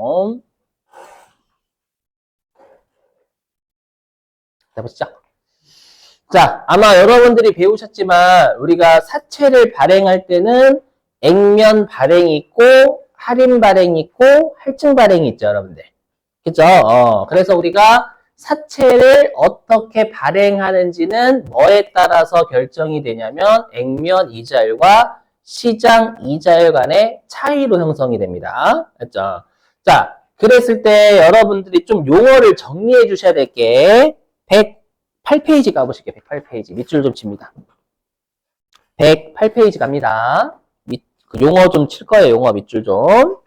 좀. 자, 보시죠. 자, 아마 여러분들이 배우셨지만 우리가 사채를 발행할 때는 액면 발행이 있고 할인 발행이 있고 할증 발행이 있죠, 여러분들. 그죠? 그래서 우리가 사채를 어떻게 발행하는지는 뭐에 따라서 결정이 되냐면 액면 이자율과 시장 이자율 간의 차이로 형성이 됩니다. 맞죠? 자, 그랬을 때 여러분들이 좀 용어를 정리해 주셔야 될 게 108페이지 가보실게요. 108페이지. 밑줄 좀 칩니다. 108페이지 갑니다. 용어 좀 칠 거예요. 용어 밑줄 좀.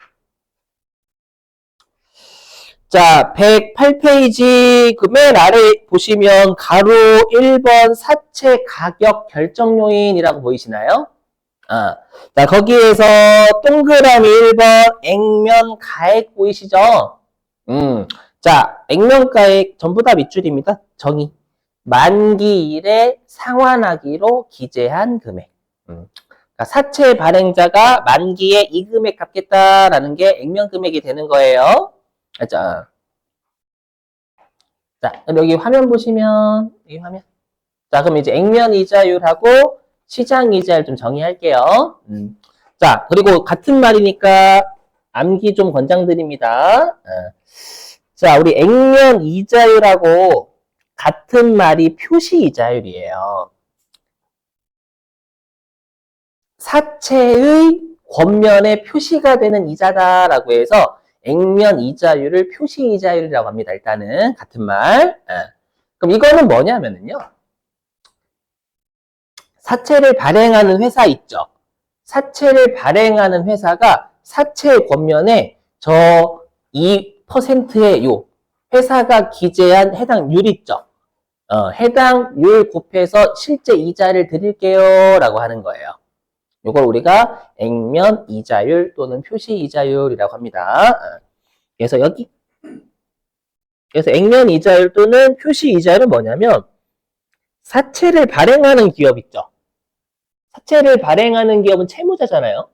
자, 108페이지 그 맨 아래 보시면 가로 1번 사채 가격 결정 요인이라고 보이시나요? 자, 거기에서 동그라미 1번 액면 가액 보이시죠? 자, 액면 가액 전부 다 밑줄입니다. 정의. 만기일에 상환하기로 기재한 금액. 그러니까 사채 발행자가 만기에 이 금액 갚겠다라는 게 액면 금액이 되는 거예요. 자, 그럼 여기 화면 보시면, 이 화면. 자, 그럼 이제 액면 이자율하고 시장 이자율 좀 정의할게요. 자, 그리고 같은 말이니까 암기 좀 권장드립니다. 자, 우리 액면 이자율하고 같은 말이 표시 이자율이에요. 사채의 권면에 표시가 되는 이자다라고 해서 액면 이자율을 표시 이자율이라고 합니다. 일단은 같은 말. 그럼 이거는 뭐냐면요. 사채를 발행하는 회사 있죠. 사채를 발행하는 회사가 사채 권면에 저 2%의 요 회사가 기재한 해당 율 있죠. 해당 율 곱해서 실제 이자를 드릴게요 라고 하는 거예요. 이걸 우리가 액면 이자율 또는 표시 이자율이라고 합니다. 그래서 그래서 액면 이자율 또는 표시 이자율은 뭐냐면 사채를 발행하는 기업 있죠. 사채를 발행하는 기업은 채무자잖아요.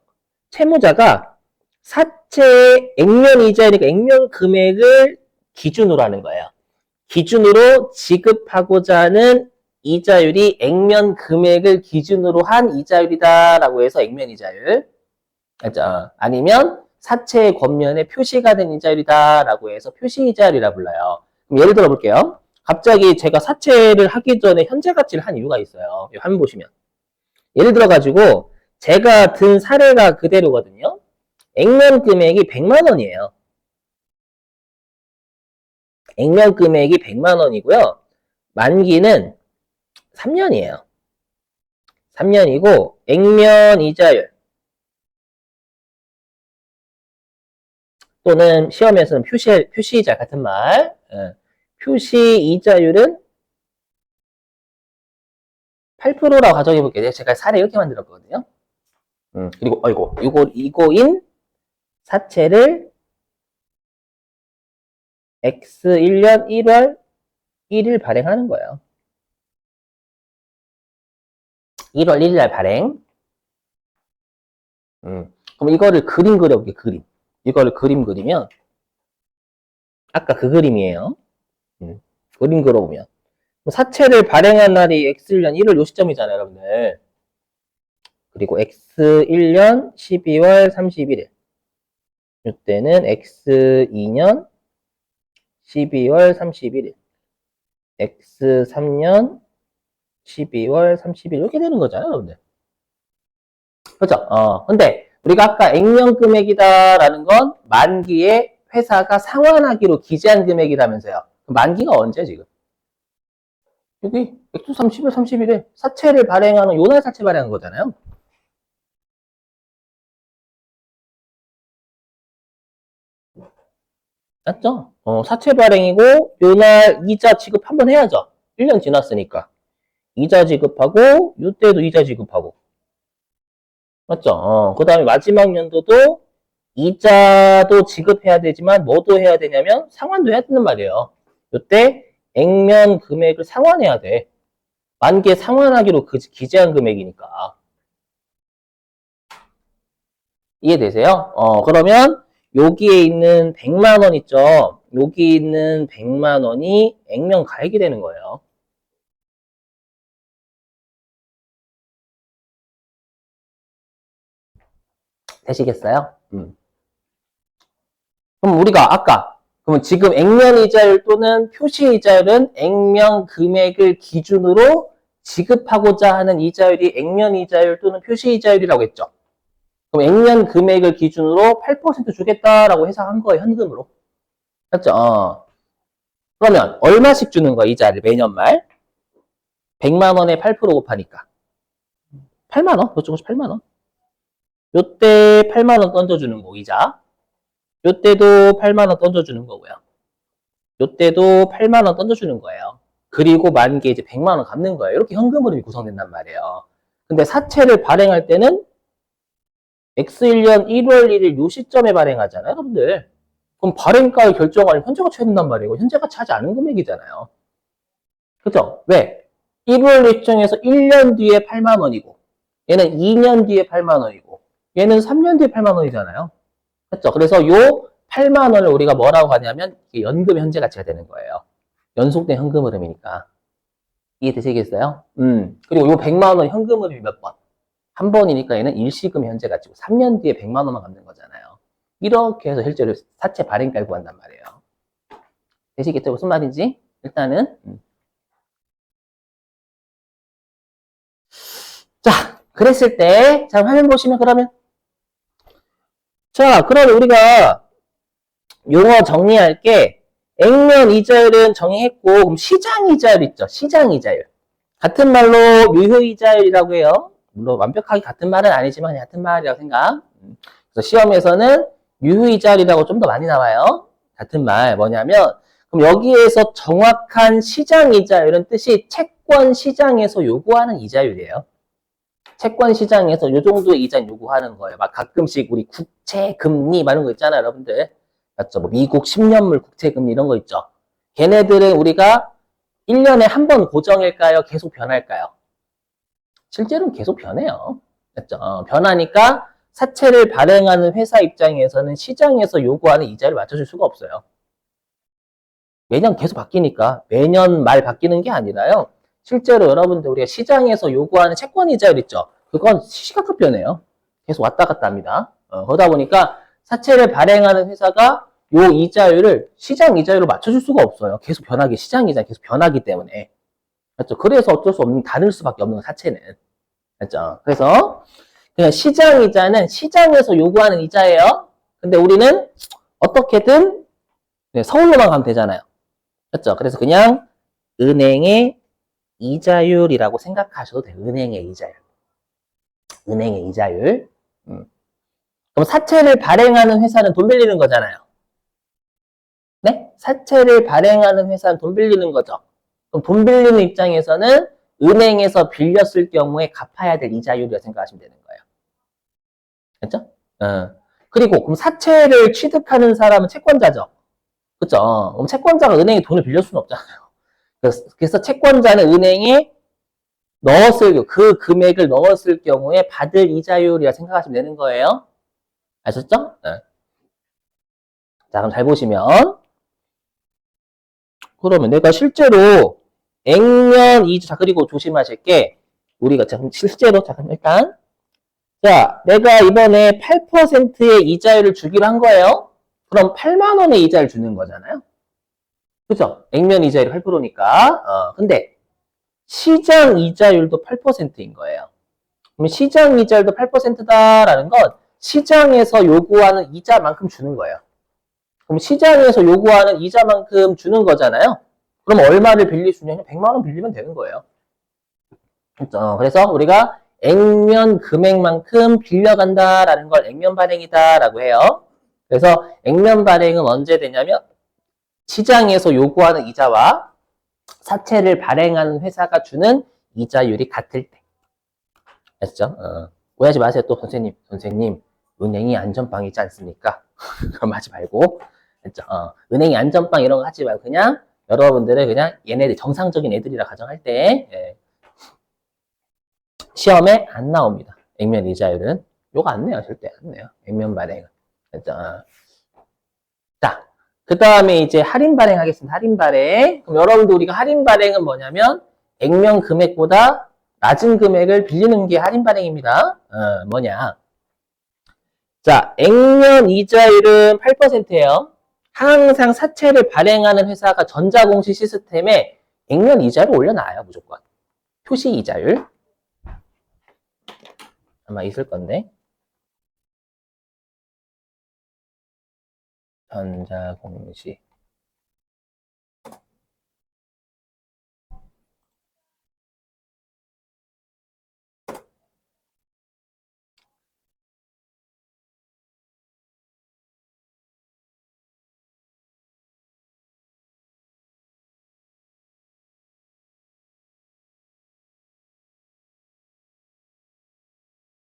채무자가 사채의 액면 이자율이니까 액면 금액을 기준으로 하는 거예요. 기준으로 지급하고자 하는 이자율이 액면 금액을 기준으로 한 이자율이다라고 해서 액면 이자율. 알죠? 아니면 사채의 권면에 표시가 된 이자율이다라고 해서 표시 이자율이라 불러요. 그럼 예를 들어 볼게요. 갑자기 제가 사채를 하기 전에 현재 가치를 한 이유가 있어요. 화면 보시면. 예를 들어 가지고 제가 든 사례가 그대로거든요. 액면 금액이 100만 원이에요. 액면 금액이 100만 원이고요. 만기는 3년이에요. 3년이고 액면 이자율 또는 시험에서는 표시 이자 같은 말. 표시 이자율은 8%라고 가정해 볼게요. 제가 사례 이렇게 만들었거든요. 그리고 이거인 사채를 X1년 1월 1일 발행하는 거예요. 1월 1일 날 발행. 그럼 이거를 그림 그려볼게요. 그림. 이거를 그림 그리면 아까 그 그림이에요. 그림 그려보면 사채를 발행한 날이 X1년 1월 요 시점이잖아요, 여러분들. 그리고 X1년 12월 31일. 이때는 X2년 12월 31일. X3년 12월 30일. 이렇게 되는 거잖아요, 여러분들. 그렇죠? 근데 우리가 아까 액면 금액이다라는 건 만기에 회사가 상환하기로 기재한 금액이라면서요. 만기가 언제 지금? 여기 X 30일 30일에 사채를 발행하는 요날 사채 발행한 거잖아요. 맞죠? 사채 발행이고 요날 이자 지급 한번 해야죠. 1년 지났으니까. 이자 지급하고 요때도 이자 지급하고. 맞죠? 그 다음에 마지막 연도도 이자도 지급해야 되지만 뭐도 해야 되냐면 상환도 해야 되는 말이에요. 요때 액면 금액을 상환해야 돼. 만기에 상환하기로 기재한 금액이니까. 이해되세요? 그러면 여기에 있는 100만 원 있죠? 여기 있는 100만 원이 액면 가액이 되는 거예요. 되시겠어요? 그럼 우리가 아까 그러면 지금 액면 이자율 또는 표시 이자율은 액면 금액을 기준으로 지급하고자 하는 이자율이 액면 이자율 또는 표시 이자율이라고 했죠. 그럼 액면 금액을 기준으로 8% 주겠다라고 해석한 거예요, 현금으로. 맞죠? 그러면 얼마씩 주는 거야, 이자를 매년 말? 100만 원에 8% 곱하니까 8만 원? 조금씩 8만 원. 요때 8만 원 던져주는 거, 이자. 요때도 8만 원 던져주는 거고요. 요때도 8만 원 던져주는 거예요. 그리고 만기에 이제 100만 원 갚는 거예요. 이렇게 현금 흐름이 구성된단 말이에요. 근데 사채를 발행할 때는 X1년 1월 1일 요 시점에 발행하잖아요, 여러분들. 그럼 발행가를 결정하려면 현재가 쳐야 된단 말이에요. 현재가 차지 않은 금액이잖아요. 그죠? 왜? 1월 일정에서 1년 뒤에 8만 원이고, 얘는 2년 뒤에 8만 원이고, 얘는 3년 뒤에 8만 원이잖아요. 그죠? 그래서 요 8만 원을 우리가 뭐라고 하냐면, 이게 연금 현재 가치가 되는 거예요. 연속된 현금 흐름이니까. 이해되시겠어요? 그리고 요 100만 원 현금 흐름이 몇 번? 한 번이니까 얘는 일시금 현재 가치고 3년 뒤에 100만 원만 갚는 거잖아요. 이렇게 해서 실제로 사채 발행가를 구한단 말이에요. 되시겠죠? 무슨 말인지? 일단은 자, 그랬을 때, 자, 화면 보시면 그러면 자, 그러면 우리가 용어 정리할 게 액면 이자율은 정의했고, 그럼 시장 이자율 있죠? 시장 이자율. 같은 말로 유효 이자율이라고 해요. 물론 완벽하게 같은 말은 아니지만 같은 말이라고 생각. 그래서 시험에서는 유효 이자율이라고 좀 더 많이 나와요. 같은 말 뭐냐면 그럼 여기에서 정확한 시장 이자율은 뜻이 채권 시장에서 요구하는 이자율이에요. 채권 시장에서 요 정도의 이자 요구하는 거예요. 막 가끔씩 우리 국채 금리 막 이런 거 있잖아요, 여러분들. 맞죠? 뭐 미국 10년물 국채 금리 이런 거 있죠. 걔네들은 우리가 1년에 한 번 고정일까요? 계속 변할까요? 실제로는 계속 변해요. 맞죠? 변하니까 사채를 발행하는 회사 입장에서는 시장에서 요구하는 이자를 맞춰줄 수가 없어요. 매년 계속 바뀌니까 매년 말 바뀌는 게 아니라요. 실제로 여러분들 우리가 시장에서 요구하는 채권 이자율 있죠. 그건 시시각각 변해요. 계속 왔다 갔다 합니다. 그러다 보니까 사채를 발행하는 회사가 요 이자율을 시장 이자율로 맞춰줄 수가 없어요. 계속 변하기 시장 이자 계속 변하기 때문에. 맞죠? 그래서 어쩔 수 없는 다를 수밖에 없는 사채는. 맞죠? 그래서 그냥 시장 이자는 시장에서 요구하는 이자예요. 근데 우리는 어떻게든 서울로만 가면 되잖아요. 맞죠? 그래서 그냥 은행의 이자율이라고 생각하셔도 돼요. 은행의 이자율. 은행의 이자율. 그럼 사채를 발행하는 회사는 돈 빌리는 거잖아요. 네? 사채를 발행하는 회사는 돈 빌리는 거죠. 그럼 돈 빌리는 입장에서는 은행에서 빌렸을 경우에 갚아야 될 이자율이라고 생각하시면 되는 거예요. 됐죠? 그리고 그럼 사채를 취득하는 사람은 채권자죠. 그죠? 그럼 채권자가 은행에 돈을 빌릴 수는 없잖아요. 그래서 채권자는 은행에 그 금액을 넣었을 경우에 받을 이자율이라 생각하시면 되는 거예요. 아셨죠? 네. 자, 그럼 잘 보시면. 그러면 내가 실제로 액면 이자, 그리고 조심하실 게, 우리가 실제로, 자, 그럼 일단, 자, 내가 이번에 8%의 이자율을 주기로 한 거예요. 그럼 8만 원의 이자를 주는 거잖아요. 그죠? 액면 이자율이 8%니까. 근데 시장 이자율도 8%인 거예요. 그럼 시장 이자율도 8%다라는 건 시장에서 요구하는 이자만큼 주는 거예요. 그럼 시장에서 요구하는 이자만큼 주는 거잖아요. 그럼 얼마를 빌릴 수 있냐? 100만 원 빌리면 되는 거예요. 그래서 우리가 액면 금액만큼 빌려간다라는 걸 액면 발행이다라고 해요. 그래서 액면 발행은 언제 되냐면 시장에서 요구하는 이자와 사채를 발행하는 회사가 주는 이자율이 같을 때. 아시죠? 오해하지 마세요. 또 선생님, 은행이 안전빵이지 않습니까? 그럼 하지 말고, 그죠? 은행이 안전빵 이런 거 하지 말고 그냥 여러분들은 그냥 얘네들 정상적인 애들이라 가정할 때 시험에 안 나옵니다. 액면 이자율은 요거 안 내요, 절대 안 내요. 액면 발행은. 그죠? 그 다음에 이제 할인 발행하겠습니다. 할인 발행. 그럼 여러분들 우리가 할인 발행은 뭐냐면 액면 금액보다 낮은 금액을 빌리는 게 할인 발행입니다. 뭐냐. 자, 액면 이자율은 8%예요. 항상 사채를 발행하는 회사가 전자공시 시스템에 액면 이자를 올려놔요, 무조건. 표시 이자율. 아마 있을 건데. 전자공시.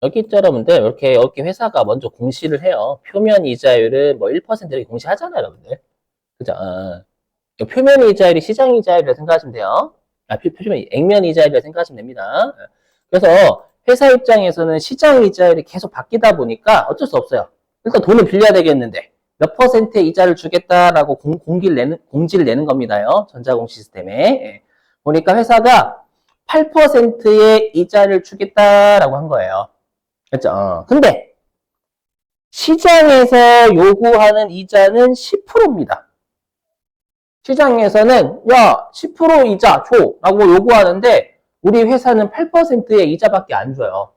여기 있죠, 여러분들. 이렇게 회사가 먼저 공시를 해요. 표면 이자율은 뭐 1% 이렇게 공시하잖아요, 여러분들. 그죠? 표면 이자율이 시장 이자율이라고 생각하시면 돼요. 표면, 액면 이자율이라고 생각하시면 됩니다. 그래서 회사 입장에서는 시장 이자율이 계속 바뀌다 보니까 어쩔 수 없어요. 일단 돈을 빌려야 되겠는데 몇 퍼센트의 이자를 주겠다라고 공지를 내는 겁니다요. 전자공시 시스템에. 예. 보니까 회사가 8%의 이자를 주겠다라고 한 거예요. 그렇죠? 근데 시장에서 요구하는 이자는 10%입니다. 시장에서는 야 10% 이자 줘 라고 요구하는데 우리 회사는 8%의 이자밖에 안 줘요.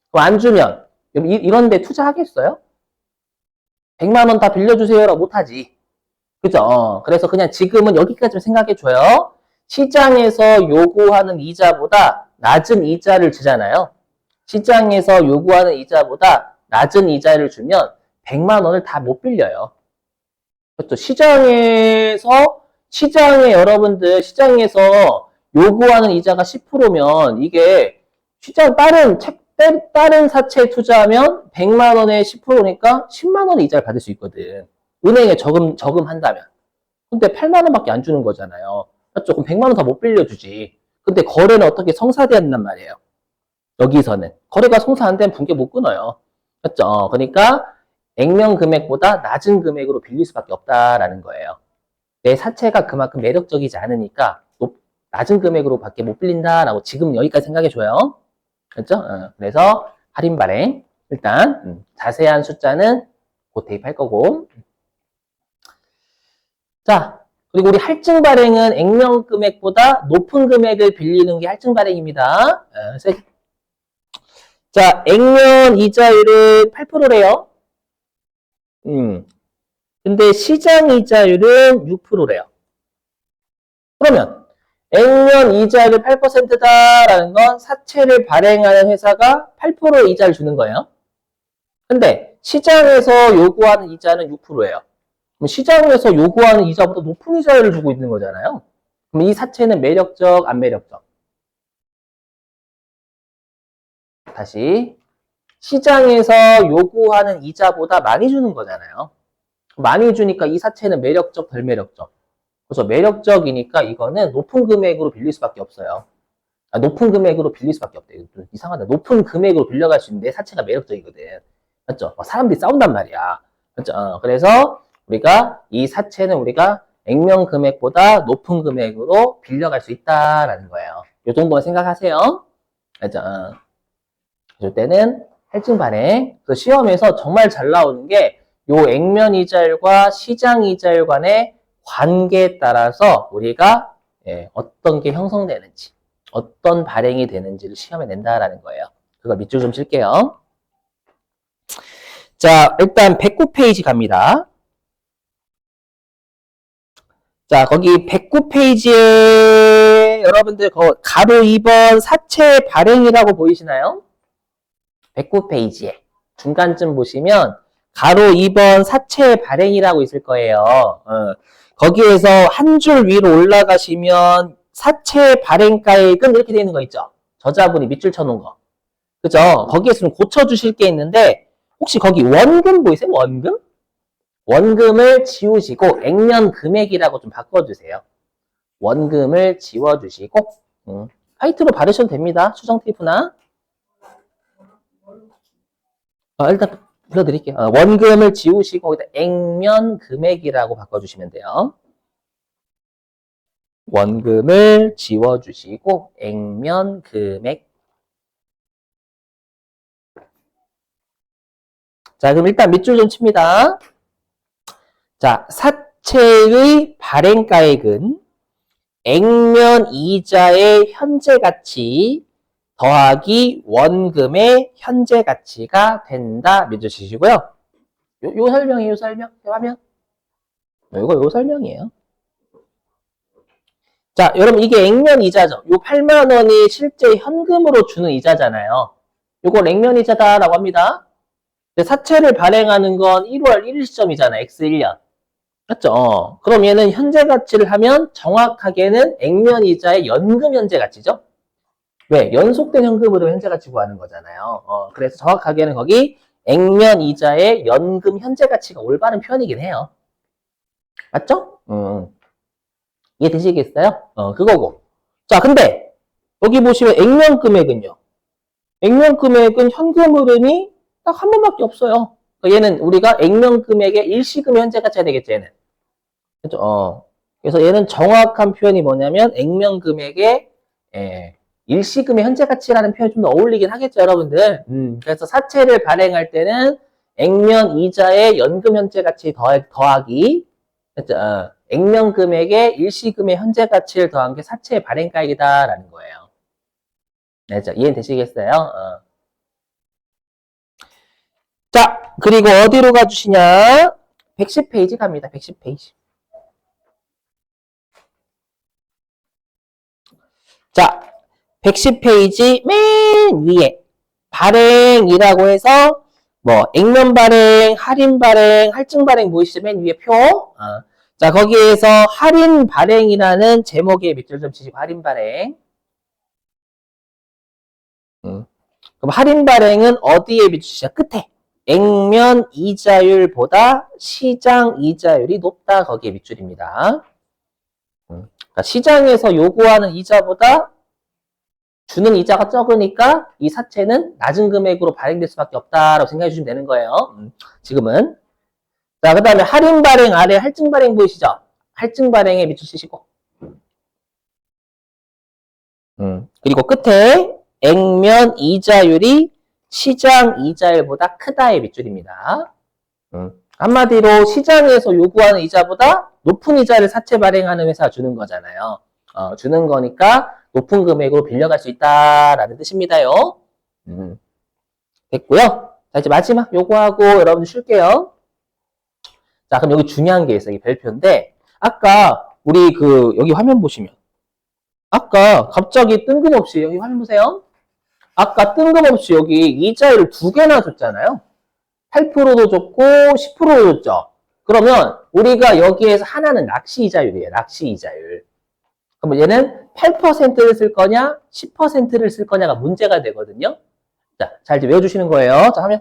그럼 안 주면 이런 데 투자하겠어요? 100만 원 다 빌려주세요라고 못하지. 그죠? 그래서 그냥 지금은 여기까지 생각해줘요. 시장에서 요구하는 이자보다 낮은 이자를 주잖아요. 시장에서 요구하는 이자보다 낮은 이자를 주면 100만 원을 다 못 빌려요. 그렇죠? 시장에 여러분들, 시장에서 요구하는 이자가 10%면 이게 다른 사채에 투자하면 100만 원에 10%니까 10만 원의 이자를 받을 수 있거든. 은행에 저금한다면. 근데 8만 원밖에 안 주는 거잖아요. 맞죠? 그럼 100만 원 더 못 빌려주지. 근데 거래는 어떻게 성사돼야 된단 말이에요. 여기서는. 거래가 성사 안 되면 분께 못 끊어요. 맞죠? 그러니까 액면 금액보다 낮은 금액으로 빌릴 수밖에 없다라는 거예요. 내 사채가 그만큼 매력적이지 않으니까 낮은 금액으로 밖에 못 빌린다라고 지금 여기까지 생각해줘요. 그렇죠? 그래서 할인 발행. 일단 자세한 숫자는 곧 대입할 거고. 자, 그리고 우리 할증 발행은 액면 금액보다 높은 금액을 빌리는 게 할증 발행입니다. 자, 액면 이자율은 8%래요. 근데 시장 이자율은 6%래요. 그러면 액면 이자율이 8%다라는 건 사채를 발행하는 회사가 8% 이자를 주는 거예요. 근데 시장에서 요구하는 이자는 6%예요. 그럼 시장에서 요구하는 이자보다 높은 이자를 주고 있는 거잖아요. 그럼 이 사채는 매력적, 안 매력적? 다시 시장에서 요구하는 이자보다 많이 주는 거잖아요. 많이 주니까 이 사채는 매력적, 덜 매력적? 그래서 매력적이니까 이거는 높은 금액으로 빌릴 수밖에 없어요. 높은 금액으로 빌릴 수밖에 없대요. 이상하다. 높은 금액으로 빌려갈 수 있는 내 사채가 매력적이거든. 맞죠? 사람들이 싸운단 말이야. 맞죠? 그래서 우리가 이 사채는 우리가 액면 금액보다 높은 금액으로 빌려갈 수 있다라는 거예요. 이 정도만 생각하세요. 맞죠? 이때는 할증 발행. 그래서 시험에서 정말 잘 나오는 게 요 액면 이자율과 시장 이자율 간의 관계에 따라서 우리가 어떤 게 형성되는지, 어떤 발행이 되는지를 시험에 낸다라는 거예요. 그걸 밑줄 좀 칠게요. 자, 일단 109페이지 갑니다. 자, 거기 109페이지에 여러분들 가로 2번 사채 발행이라고 보이시나요? 109페이지에 중간쯤 보시면 가로 2번 사채 발행이라고 있을 거예요. 거기에서 한 줄 위로 올라가시면 사채 발행가액은 이렇게 되어 있는 거 있죠? 저자분이 밑줄 쳐놓은 거. 그죠? 거기에서 좀 고쳐주실 게 있는데 혹시 거기 원금 보이세요? 원금? 원금을 지우시고 액면 금액이라고 좀 바꿔주세요. 원금을 지워주시고 화이트로 바르셔도 됩니다. 수정 테이프나. 일단 불러드릴게요. 원금을 지우시고 거기다 액면 금액이라고 바꿔주시면 돼요. 원금을 지워주시고 액면 금액. 자, 그럼 일단 밑줄 좀 칩니다. 자, 사채의 발행가액은 액면 이자의 현재 가치 더하기 원금의 현재 가치가 된다. 밑줄 치시고요. 요 설명이에요, 설명. 화면. 요 설명이에요. 자, 여러분 이게 액면 이자죠. 요 8만 원이 실제 현금으로 주는 이자잖아요. 요걸 액면 이자다라고 합니다. 사채를 발행하는 건 1월 1일 시점이잖아요. X1년. 맞죠? 그럼 얘는 현재 가치를 하면 정확하게는 액면 이자의 연금 현재 가치죠. 왜? 연속된 현금으로 현재 가치 구하는 거잖아요. 그래서 정확하게는 거기 액면 이자의 연금 현재 가치가 올바른 표현이긴 해요. 맞죠? 이해되시겠어요? 그거고. 자, 근데 여기 보시면 액면 금액은요. 액면 금액은 현금 흐름이 딱 한 번밖에 없어요. 얘는 우리가 액면 금액의 일시금의 현재 가치가 되겠죠, 얘는. 그죠? 그래서 얘는 정확한 표현이 뭐냐면 액면 금액의 일시금의 현재 가치라는 표현이 좀 더 어울리긴 하겠죠, 여러분들. 그래서 사채를 발행할 때는 액면 이자의 연금 현재 가치 더하기, 그죠? 액면 금액의 일시금의 현재 가치를 더한 게 사채의 발행가액이다라는 거예요. 알죠? 이해되시겠어요? 자, 그리고 어디로 가주시냐? 110페이지 갑니다. 110페이지. 자, 110페이지 맨 위에 발행이라고 해서 뭐 액면 발행, 할인 발행, 할증 발행 보이시죠? 맨 위에 표. 자, 거기에서 할인 발행이라는 제목에 밑줄 좀 치시고 할인 발행. 그럼 할인 발행은 어디에 밑줄 치시죠? 끝에. 액면 이자율보다 시장 이자율이 높다. 거기에 밑줄입니다. 그러니까 시장에서 요구하는 이자보다 주는 이자가 적으니까 이 사채는 낮은 금액으로 발행될 수밖에 없다라고 생각해 주시면 되는 거예요. 지금은. 자, 그 다음에 할인 발행 아래 할증 발행 보이시죠? 할증 발행에 밑줄 치시고. 그리고 끝에 액면 이자율이 시장 이자율보다 크다의 밑줄입니다. 한마디로 시장에서 요구하는 이자보다 높은 이자를 사채 발행하는 회사가 주는 거잖아요. 주는 거니까 높은 금액으로 빌려갈 수 있다라는 뜻입니다요. 됐고요. 자, 이제 마지막 요거하고 여러분들 쉴게요. 자, 그럼 여기 중요한 게 있어요. 이 별표인데 아까 우리 여기 화면 보시면 아까 갑자기 뜬금없이 여기 화면 보세요. 아까 뜬금없이 여기 이자율을 두 개나 줬잖아요. 8%도 줬고 10%도 줬죠. 그러면 우리가 여기에서 하나는 낚시 이자율이에요. 낚시 이자율. 그럼 얘는 8%를 쓸 거냐 10%를 쓸 거냐가 문제가 되거든요. 자, 잘 이제 외워주시는 거예요. 자, 하면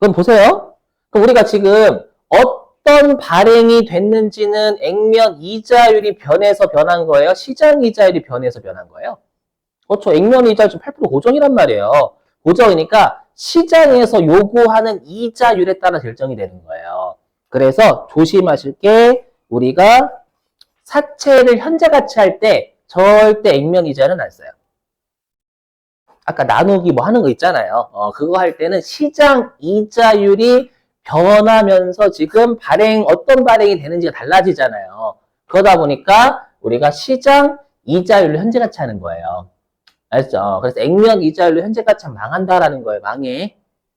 그럼 보세요. 그럼 우리가 지금 어떤 발행이 됐는지는 액면 이자율이 변해서 변한 거예요? 시장 이자율이 변해서 변한 거예요? 그렇죠. 액면 이자율 지금 8% 고정이란 말이에요. 고정이니까 시장에서 요구하는 이자율에 따라 결정이 되는 거예요. 그래서 조심하실 게 우리가 사채를 현재 가치 할 때 절대 액면 이자는 안 써요. 아까 나누기 뭐 하는 거 있잖아요. 그거 할 때는 시장 이자율이 변하면서 지금 어떤 발행이 되는지가 달라지잖아요. 그러다 보니까 우리가 시장 이자율로 현재 가치 하는 거예요. 알죠? 그래서 액면 이자율로 현재 가치 하면 망한다라는 거예요. 망해.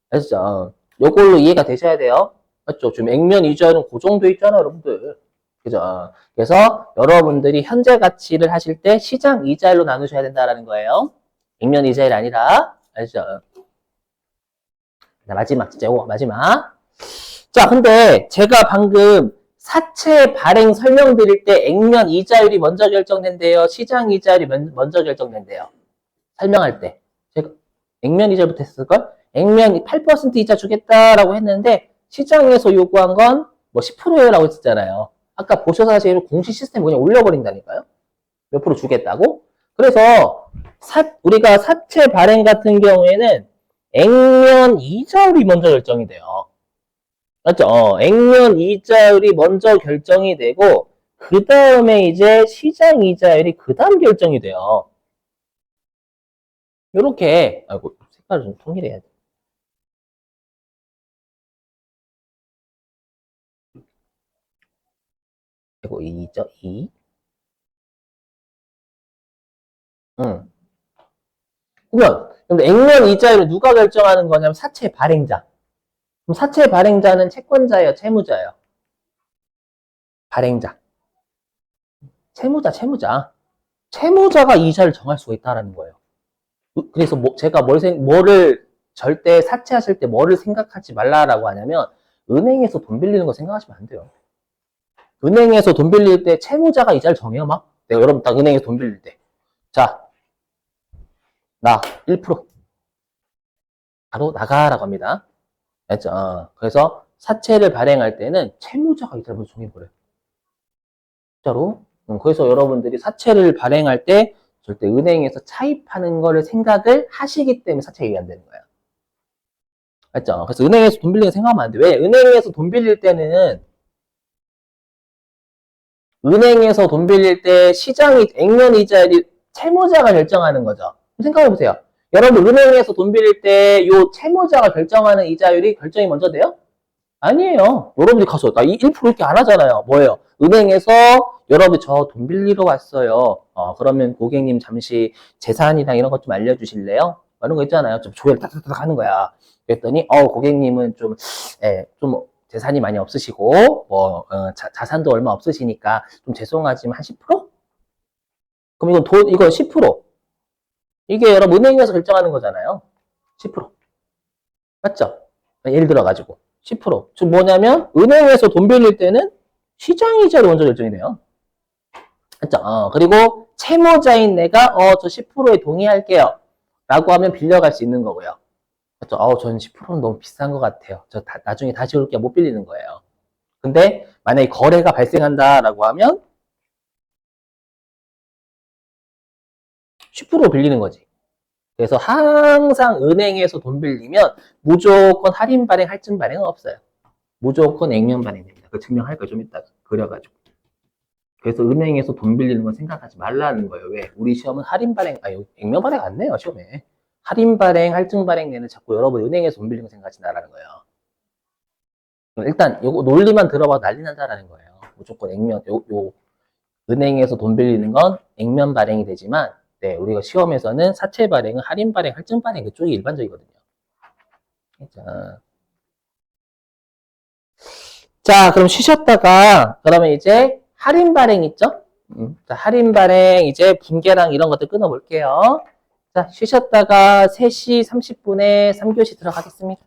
알죠? 요걸로 이해가 되셔야 돼요. 맞죠? 지금 액면 이자율은 고정돼 있잖아요, 여러분들. 그죠? 그래서 여러분들이 현재 가치를 하실 때 시장 이자율로 나누셔야 된다라는 거예요. 액면 이자율이 아니라. 알죠? 자, 마지막, 진짜 이거 마지막. 자, 근데 제가 방금 사채 발행 설명드릴 때 액면 이자율이 먼저 결정된대요. 시장 이자율이 먼저 결정된대요. 설명할 때. 제가 액면 이자부터 했을걸? 액면 8% 이자 주겠다라고 했는데 시장에서 요구한 건 뭐 10%라고 했었잖아요. 아까 보셔서 사실 공시 시스템 그냥 올려버린다니까요. 몇 프로 주겠다고? 그래서 우리가 사채 발행 같은 경우에는 액면 이자율이 먼저 결정이 돼요. 맞죠? 액면 이자율이 먼저 결정이 되고, 그 다음에 이제 시장 이자율이 그 다음 결정이 돼요. 요렇게, 아이고, 색깔을 좀 통일해야 돼. 이거 2죠? 2. 응. 그러면, 액면 이자율을 누가 결정하는 거냐면 사채 발행자. 그럼 사채 발행자는 채권자예요, 채무자예요? 발행자. 채무자. 채무자가 이자를 정할 수가 있다는 거예요. 그래서 제가 뭐를 절대 사채하실 때 뭐를 생각하지 말라라고 하냐면 은행에서 돈 빌리는 거 생각하시면 안 돼요. 은행에서 돈 빌릴 때 채무자가 이자를 정해요, 막. 내가 여러분 딱 은행에서 돈 빌릴 때. 자, 나 1% 바로 나가라고 합니다. 알죠? 그래서 사채를 발행할 때는 채무자가 이자를 먼저 정해버려요. 진짜로. 그래서 여러분들이 사채를 발행할 때 절대 은행에서 차입하는 거를 생각을 하시기 때문에 사채 얘기한다는 거예요. 알죠? 그래서 은행에서 돈 빌리는 거 생각하면 안 돼. 왜? 은행에서 돈 빌릴 때는 은행에서 돈 빌릴 때 시장이 액면 이자율이 채무자가 결정하는 거죠. 생각해 보세요. 여러분 은행에서 돈 빌릴 때 요 채무자가 결정하는 이자율이 결정이 먼저 돼요? 아니에요. 여러분들이 가서 나 1% 이렇게 안 하잖아요. 뭐예요? 은행에서 여러분 저 돈 빌리러 왔어요. 그러면 고객님 잠시 재산이랑 이런 것 좀 알려주실래요? 이런 거 있잖아요. 좀 조회를 딱딱딱 하는 거야. 그랬더니 고객님은 좀 재산이 많이 없으시고 자산도 얼마 없으시니까 좀 죄송하지만 한 10%? 그럼 이건 10%. 이게 여러분 은행에서 결정하는 거잖아요. 10%. 맞죠? 예를 들어가지고 10%. 즉 뭐냐면 은행에서 돈 빌릴 때는 시장 이자로 먼저 결정이 돼요. 맞죠? 그리고 채무자인 내가 저 10%에 동의할게요. 라고 하면 빌려갈 수 있는 거고요. 맞죠? 저는 10%는 너무 비싼 것 같아요. 나중에 다시 올게요. 못 빌리는 거예요. 근데 만약에 거래가 발생한다라고 하면 10% 빌리는 거지. 그래서 항상 은행에서 돈 빌리면 무조건 할인 발행, 할증 발행은 없어요. 무조건 액면 발행됩니다. 그 증명할 거 좀 이따 그려가지고. 그래서 은행에서 돈 빌리는 건 생각하지 말라는 거예요. 왜? 우리 시험은 할인 발행, 액면 발행 안 내요, 시험에. 할인 발행, 할증 발행 내는 자꾸 여러분 은행에서 돈 빌리는 거 생각하지 말라는 거예요. 일단 요거 논리만 들어봐도 난리 난다라는 거예요. 무조건 은행에서 돈 빌리는 건 액면 발행이 되지만 네, 우리가 시험에서는 사채 발행은 할인 발행, 할증 발행 그쪽이 일반적이거든요. 자, 그럼 쉬셨다가 그러면 이제 할인 발행 있죠? 자, 할인 발행 이제 분계랑 이런 것들 끊어볼게요. 자, 쉬셨다가 3시 30분에 3교시 들어가겠습니다.